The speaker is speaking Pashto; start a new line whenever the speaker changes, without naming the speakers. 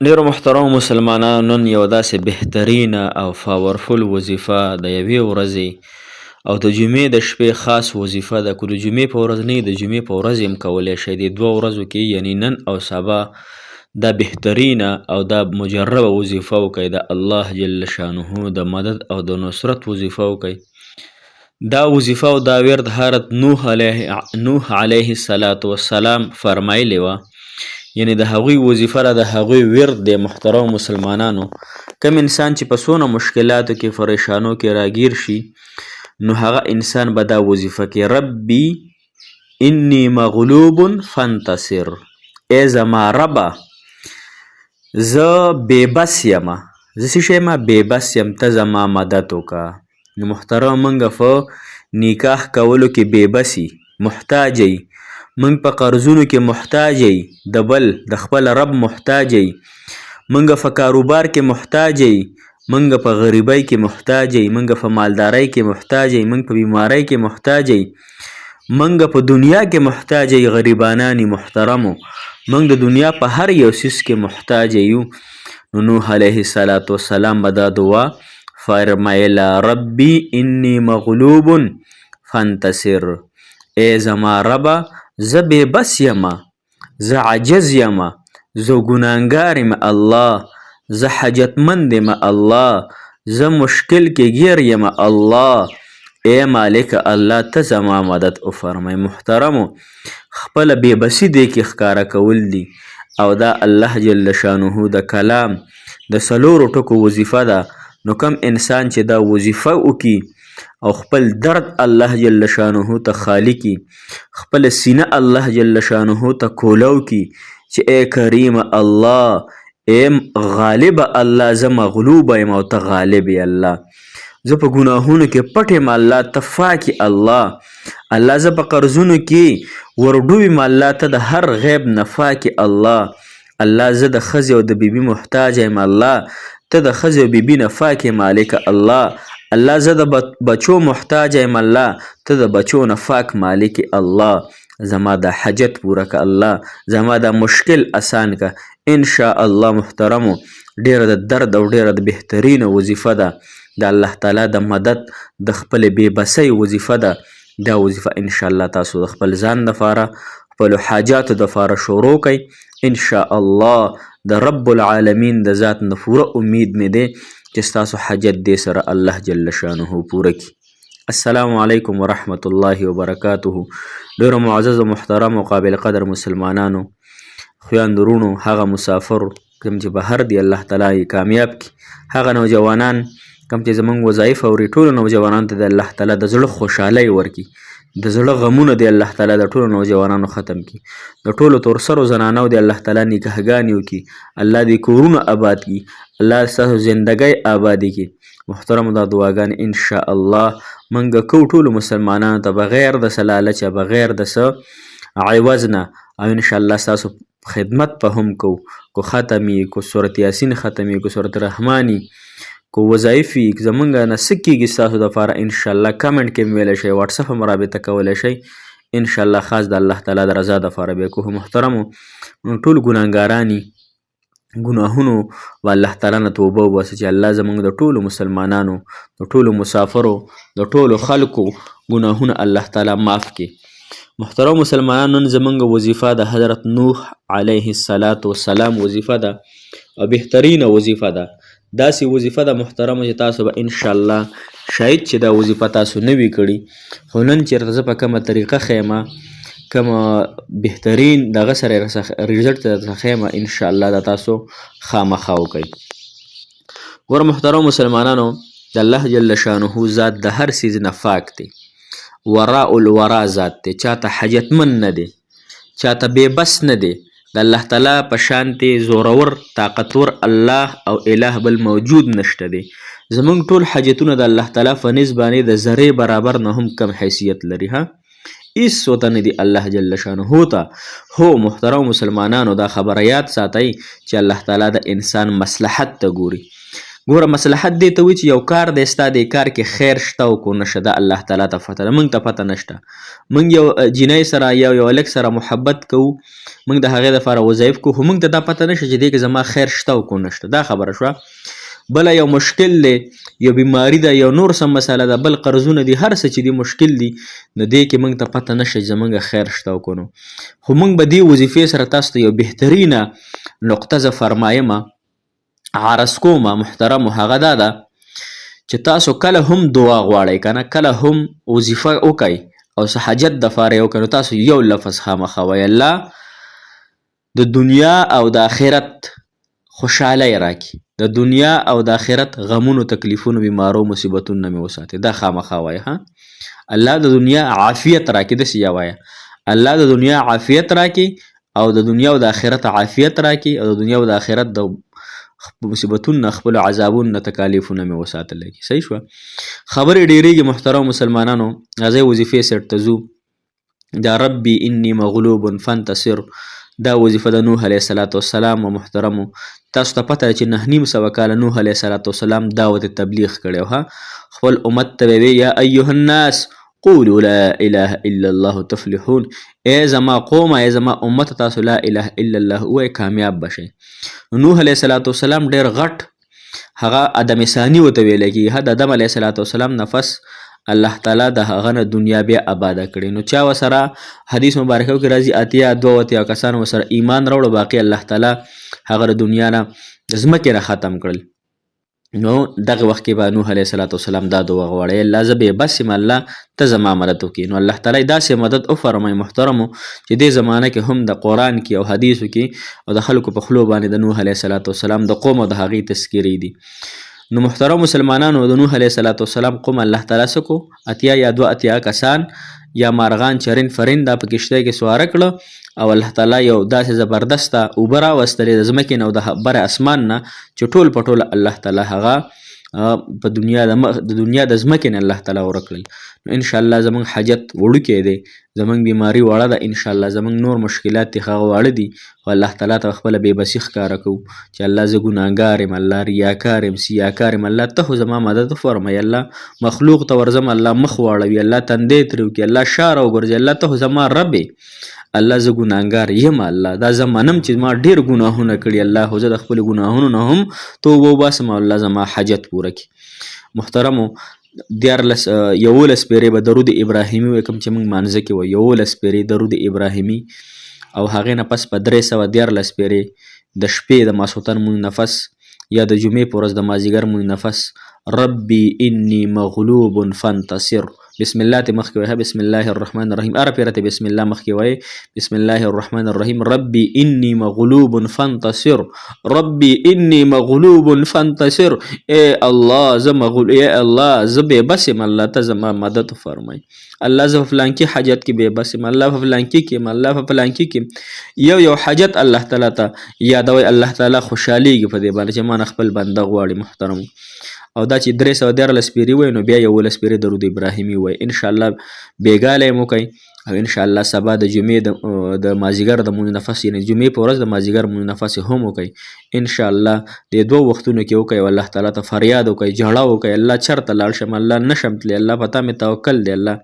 ډیرو محترمو مسلمانانو نن یو داسې بهترینه او پاورفل وظیفه د یوې ورځې او د جمعې د شپې خاص وظیفه ده. که د جمعې په ورځ نه د جمعې په ورځ هم کولی شئ. د دوه ورځو کې یعنی نن او سبا دا بهترینه او دا مجربه وظیفه وکئ. د الله جل شانه د مدد او د نصرت وظیفه وکئ. دا وظیفه او دا ورد حضرت نوح علیه السلام فرمایلی وه، یعنی د هغوی وظیفه را د هغوی ورد دی. محترم مسلمانانو، کم انسان چې په څونه مشکلاتو کې پریشانو کې راګیر شي نو هغه انسان به دا وظیفه کې ربي انی مغلوب فانتصر، ای زما ربه زه بېبس یمه، زه څه شی یمه؟ بېبس یم، ته زما مدد وکړه. نو محترم موږ په نکاح کولو کې بېبسي محتاج یی، موږ په قرضونو کې محتاج یی، د بل د خپل رب محتاج یی، موږ په کاروبار کې محتاج یی، موږ په غریبۍ کې محتاج یی، موږ په مالدارۍ کې محتاج یی، موږ په بیمارۍ کې محتاج یی، موږ په دنیا کې محتاج یی. غریبانانی محترمو، موږ د دنیا په هر یو څیز کې محتاج یو. نو نوح علیه السلام به دا دعا فرمایله ربي انی مغلوب فانتصر، ای زما ربه زه بېبس یمه، زه عجز یمه، زه ګناهګار یم الله، زه حاجتمند یم الله، زه مشکل کې ګیر یم الله، ای مالک الله ته زما مدد وفرمای. محترمو، خپله بېبسي دې کې ښکاره کول دي او دا الله جل شانه د کلام د څلورو ټکو وظیفه ده. نو کم انسان چې دا وظیفه وکي او خپل درد الله جل شانه ته خالی کی، خپل سینه الله جل شانه ته کولو کی چې ای کریم الله، ای غالب الله، زه مغلوب یم او ته غالب یې الله، زه په ګناهونو کې پټ یم الله، ته پاک الله، الله زه په قرضونو کې ورډوب یم الله، ته د هر غیب نه پاک الله، الله زه د ښځې او د بیبي محتاج یم الله، ته د ښځې او بیبي نه پاک مالک الله، الله زه د بچو محتاج یم الله، ته د بچو نه پاک مالک الله، زما دا حاجت پوره که الله، زما دا مشکل اسان که انشاء الله. محترمو، ډیره د درد او ډیره د بهترینه وظیفه ده، د الله تعالی د مدد د خپل بېبسۍ وظیفه ده. دا وظیفه انشاء الله تاسو د خپل ځان دپاره خپلو حاجاتو دپاره شروع کئ. انشاء الله د رب العالمین د ذات نه پوره امید مې دی چې ستاسو حاجت دې سره الله جل شانه پوره کړي. السلام علیکم ورحمت الله وبرکاته. ډیرو معزز و محترم او قابل قدر مسلمانانو، خویندو وروڼو، هغه مسافر کوم چې بهر دی الله تعالی کامیاب کړي، هغه نوجوانان کوم چې زموږ وظایف اوري، ټولو نوجوانانو ته د الله تعالی د زړه خوشحالۍ ورکړي، د زړه غمونه دی الله تعالی د ټولو نوجوانانو ختم کړي، د ټولو تورسرو زنانو دی الله تعالی نکاحګانې وکړي، الله دې کورونه آباد کړي، الله ستاسو زندګۍ آبادې کړي. محترمو، دا دعاګانې انشاء الله موږ کوو ټولو مسلمانانو ته بغیر د څه لالچه، بغیر د څه عوض نه، او انشاء الله ستاسو خدمت په هم کوو. کو ختمي، کو سورت یاسین ختمي، کو سورت رحماني، کو وظایف وي، زمونږ نه څه کېږي ستاسو دپاره انشاء الله کمنټ کې هم ویلی شئ، واټساپ هم رابطه کولی شئ. انشاء الله خاص د الله تعالی د رضا دپاره به کوو. محترمو، ټول ګناهګاران ګناهونو و الله تعالی نه توبه وباسه چې الله زموږ د ټولو مسلمانانو، د ټولو مسافرو، د ټولو خلکو ګناهونه الله تعالی معاف کړي. محترم مسلمانانو، نن زموږ وظیفه د حضرت نوح علیه السلام وظیفه ده او بهترینه وظیفه ده. داسې وظیفه ده محترمو چې تاسو به انشاءالله شاید چې دا وظیفه تاسو نه وي کړي، خو نن چېرته زه په کومه طریقه ښیمه، کومه بهترین دغه سره ریزلټ درته ښیمه، انشاءالله دا تاسو خامخا وکئ. ګوره محترم مسلمانانو، د الله جل شانه ذات د هر څیز نه پاک دی، وراء الورا ذات دی، چاته حاجتمند نه دی، چاته بېبس نه دی. د الله تعالی په شانتې زورور طاقتور الله او اله بل موجود نشته دی. زموږ ټول حاجتونه د الله تعالی په نسبت باندې د ذرې برابر نه هم کم حیثیت لري. هیڅ ورته نه دی الله جل شانه ته. هو محترم مسلمانانو، دا خبره یاد ساتئ چې الله تعالی د انسان مصلحت ته ګوري. ګوره مصلحت دې ته وایي چې یو کار دی ستا دې کار کې خیر شته او کو نشته دا الله تعالی ته پته ده، موږ ته پته نشته. موږ یو جینۍ سره یا یو هلک سره محبت کوو، موږ د هغې دپاره وظایف کوو، خو موږ ته دا پته نشته چې دې کې زما خیر شته او کو نشته. دا خبره شوه. بله یو مشکل دی، یو بیماری ده، یو نور څه مسله ده، بل قرضونه دي، هر څه چې دي مشکل دي، نو دې کې موږ ته پته نشته چې زموږ خیر شته او که نو. خو موږ به دې وظیفې سره تاسو ته یو بهترینه نقطه زه فرمایمه عرض کومه محترمو، هغه دا ده چې تاسو کله هم دعا غواړئ که نه، کله هم وظیفه وکئ او څه حاجت دپاره یې وکئ، نو تاسو یو لفظ خامخا وایئ الله د دنیا او د آخرت خوشحالی راکړي، د دنیا او د آخرت غمونو تکلیفونو بیمارو مصیبتونو نه مې وساتي. دا خامخا وایه ها. الله د دنیا عافیت راکړي، داسې یا وایه الله د دنیا عافیت راکړي او د دنیا او د آخرت عافیت راکړي او د دنیا او د آخرت د مصیبتونو خپلو عذابونو تکالیفونه مې وساتلی کړي. صحیح شوه. خبرې ډېرېږي محترم مسلمانانو، راځئ وظیفې سیټ ته ځو. دا ربي انی مغلوب فانتصر، دا وظیفه د نوح علیه السلام و محترمو. تاسو ته پته ده چې 9.5 کاله نوح علیه السلام دعوت تبلیغ کړی ها. خپل امت ته به یا ایها الناس قولوا لا اله الا الله تفلحون، ای زما قومه، ای زما امت، تاسو لا اله الا الله وایئ کامیاب بشئ. نوح علیه السلام ډېر غټ هغه ادم ثاني ورته ویلی کېږي. د آدم علیه السلام نفس الله تعالی د هغه نه دنیا بیا آباده کړې، نو چا ورسره حدیث مبارکو کې راځي 82 کسان ورسره ایمان راوړه، باقي الله تعالی هغه د دنیا نه د ځمکې نه ختم کړل. نو دغه وخت کې به نوح علیه السلام دا دعا غواړي، الله زه بېبس یم، الله ته زما مدد وکړي. نو الله تعالی داسې مدد وفرمایي محترمو چې دې زمانه کې هم د قرآن کې او حدیثو کې او د خلکو په خولو باندې د نوح علیه السلام د قوم او د هغې تذکیرې دي. نو محترم مسلمانانو د نوح علیه السلام قوم الله تعالی څه کو 80 یا 82 کسان یا مارغان چرین فرین دا په کشتۍ کې سواره کړه او الله تعالی یو داسې زبردسته اوبه راوستلې د ځمکې نه او د بر اسمان نه چې ټول په ټوله الله تعالی هغه په دنیا د ځمکې نه الله تعالی ورکړل. نو انشاءالله زموږ حاجت وړوکی دی، زموږ بیماري وړه ده، انشاءالله زموږ نور مشکلات دي هغه واړه دي، خو الله تعالی ته خپله بېبسي ښکاره کوو چې الله زه ګناهګار یم، الله ریاکار یم، سیاکار یم، الله ته خو زما مدد وفرمایي، الله مخلوق ته ورځم الله مخ واړوي، الله تندی ترې وکړي، الله شا راوګرځي، الله ته خو زما رب الله زه ګناهګار یم، الله دا زه منم چې ما ډېر ګناهونه کړي، الله خو زه د خپلو ګناهونو نه هم توبه وباسم او الله زما حاجت پوره کړي. محترمو 11 پیرې به درود ابراهیمي وایي، کوم چې موږ مانځه کې وایو 11 پیرې درود ابراهیمي، او هغې نه پس په 314 پیرې د شپې د ماسخوتن مونږ نفس یا د جمعې په ورځ د مازدیګر مونږ نفس ربي انی مغلوب فانتصر. بسم الله ته مخکې وایه، بسم الله الرحمن الرحیم، هره پیره ته بسم الله مخکې وایه، بسم الله الرحمن الرحیم، ربي انی مغلوب فانتصر، ربي انی مغلوب فانتصر، ای الله زه مغلوب، ای الله زه بېبس یم، الله ته زما مدد فرمایي، الله زه په فلانکي حاجت کې بېبس یم، الله په فلانکي کې یم، الله په فلانکي کې یو حاجت الله تعالی ته یادوئ، الله تعالی خوشحالیږي په دې باندې چې ما نه خپل بنده غواړي. محترم او دا چې 314 پیرې وایي نو بیا 11 پیرې درود ابراهیمي وایي، انشاءالله بېګاله یې وکئ او انشاءالله سبا د جمعې د مازدیګر د مونځ نفس یعنې جمعې په ورځ د مازدیګر مونځ نفس یې هم وکئ، انشاءالله د 2 وختونو کې وکئ او الله تعالی ته فریاد وکئ، جړه وکئ، الله چېرته لاړ شم، الله نشم تللی، الله په تا مې توکل دی، الله